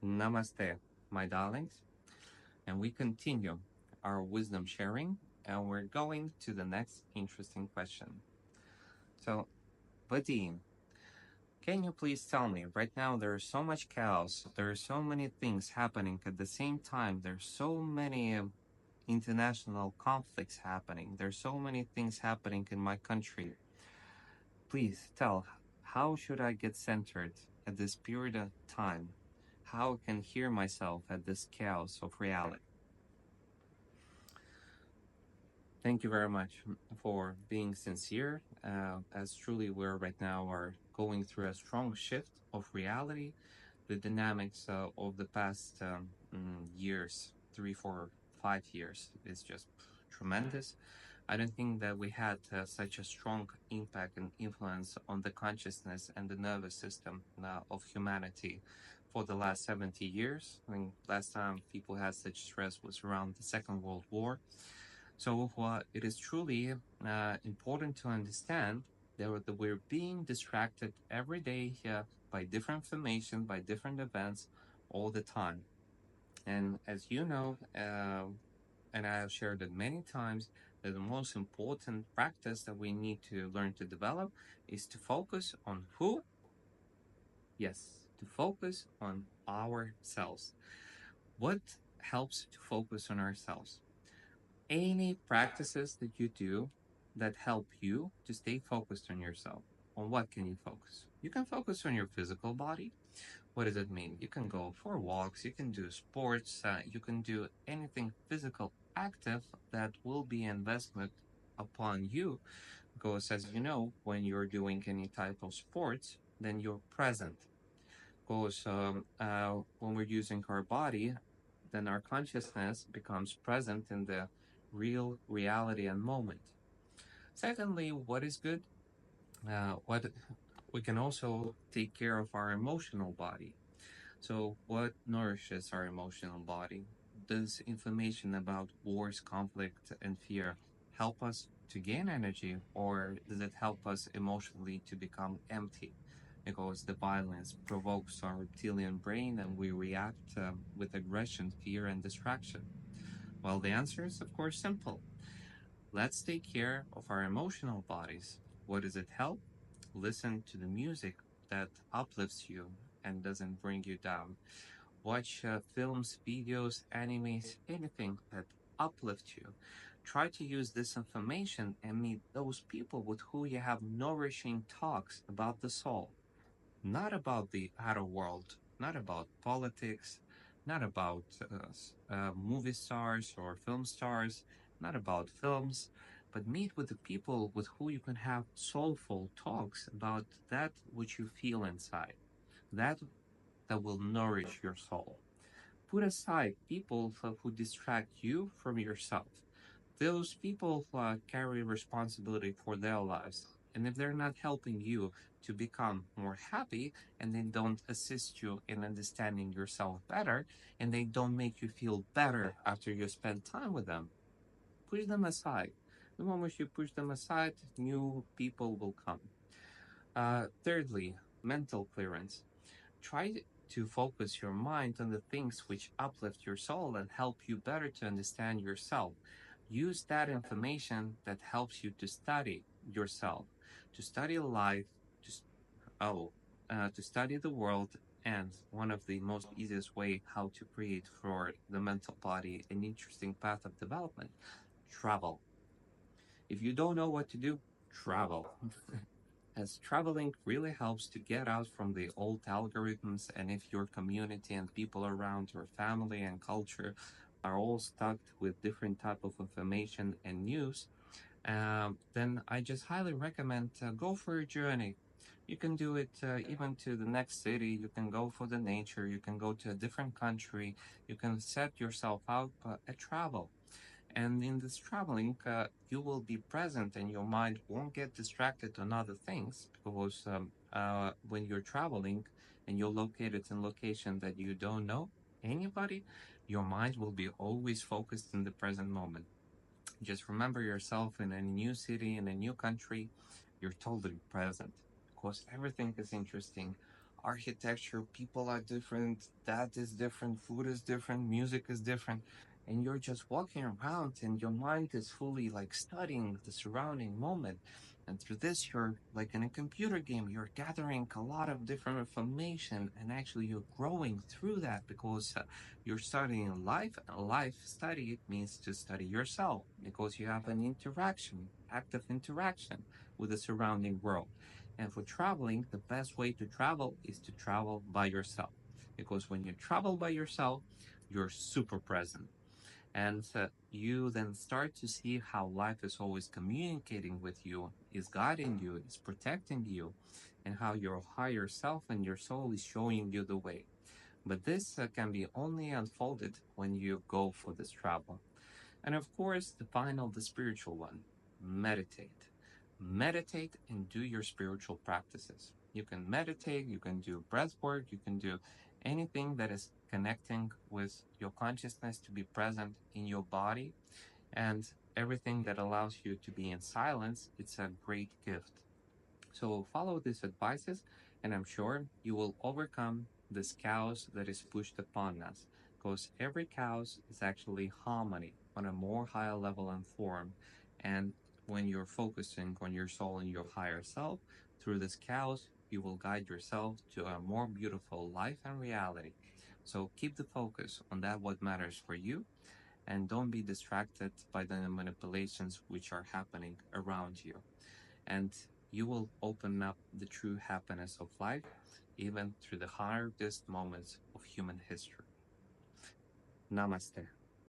Namaste, my darlings, and we continue our wisdom sharing, and we're going to the next interesting question. So, Vadim, can you please tell me right now there is so much chaos, there are so many things happening at the same time, there's so many international conflicts happening, there's so many things happening in my country. Please tell, how should I get centered at this period of time? How I can hear myself at this chaos of reality? Thank you very much for being sincere, as truly we're right now are going through a strong shift of reality. The dynamics of the past years, 3, 4, 5 years, is just tremendous. I don't think that we had such a strong impact and influence on the consciousness and the nervous system of humanity for the last 70 years. I mean, last time people had such stress was around the Second World War. So it is truly important to understand that we're being distracted every day here by different information, by different events all the time. And as you know, and I have shared it many times, that the most important practice that we need to learn to develop is to focus on who? Yes, to focus on ourselves. What helps to focus on ourselves? Any practices that you do that help you to stay focused on yourself. On what can you focus? You can focus on your physical body. What does it mean? You can go for walks, you can do sports, you can do anything physical active that will be investment upon you. Because as you know, when you're doing any type of sports, then you're present. Because when we're using our body, then our consciousness becomes present in the real reality and moment. Secondly, what is good? What we can also take care of our emotional body. So, what nourishes our emotional body? Does information about wars, conflict, and fear help us to gain energy, or does it help us emotionally to become empty? Because the violence provokes our reptilian brain and we react with aggression, fear, and distraction. Well, the answer is, of course, simple. Let's take care of our emotional bodies. What does it help? Listen to the music that uplifts you and doesn't bring you down. Watch films, videos, animes, anything that uplift you. Try to use this information and meet those people with who you have nourishing talks about the soul, not about the outer world, not about politics, not about movie stars or film stars, not about films, but meet with the people with who you can have soulful talks about that which you feel inside, that that will nourish your soul. Put aside people who distract you from yourself. Those people carry responsibility for their lives. And if they're not helping you to become more happy and they don't assist you in understanding yourself better and they don't make you feel better after you spend time with them, push them aside. The moment you push them aside, new people will come. Thirdly, mental clearance. Try to focus your mind on the things which uplift your soul and help you better to understand yourself. Use that information that helps you to study yourself, to study life, to oh, to study the world, and one of the most easiest way how to create for the mental body an interesting path of development: travel. If you don't know what to do, travel. As traveling really helps to get out from the old algorithms, and if your community and people around your family and culture are all stuck with different type of information and news, then I just highly recommend go for a journey. You can do it even to the next city. You can go for the nature. You can go to a different country. You can set yourself out a travel. And in this traveling, you will be present and your mind won't get distracted on other things because when you're traveling and you're located in location that you don't know anybody, your mind will be always focused in the present moment. Just remember yourself in a new city, in a new country, you're totally present because everything is interesting. architecture, people are different, that is different, food is different, music is different. And you're just walking around and your mind is fully like studying the surrounding moment. And through this, you're like in a computer game, you're gathering a lot of different information and actually you're growing through that because you're studying life. And life study means to study yourself because you have an interaction, active interaction with the surrounding world. And for traveling, the best way to travel is to travel by yourself. Because when you travel by yourself, you're super present. And you then start to see how life is always communicating with you, is guiding you, is protecting you, and how your higher self and your soul is showing you the way. But this can be only unfolded when you go for this travel. And of course, the spiritual one, meditate. Meditate and do your spiritual practices. You can meditate, you can do breath work, you can do anything that is connecting with your consciousness to be present in your body and everything that allows you to be in silence. It's a great gift. So follow these advices, and I'm sure you will overcome this chaos that is pushed upon us. Because every chaos is actually harmony on a more higher level and form. And when you're focusing on your soul and your higher self, through this chaos, you will guide yourself to a more beautiful life and reality. So keep the focus on that what matters for you and don't be distracted by the manipulations which are happening around you and you will open up the true happiness of life, even through the hardest moments of human history. Namaste.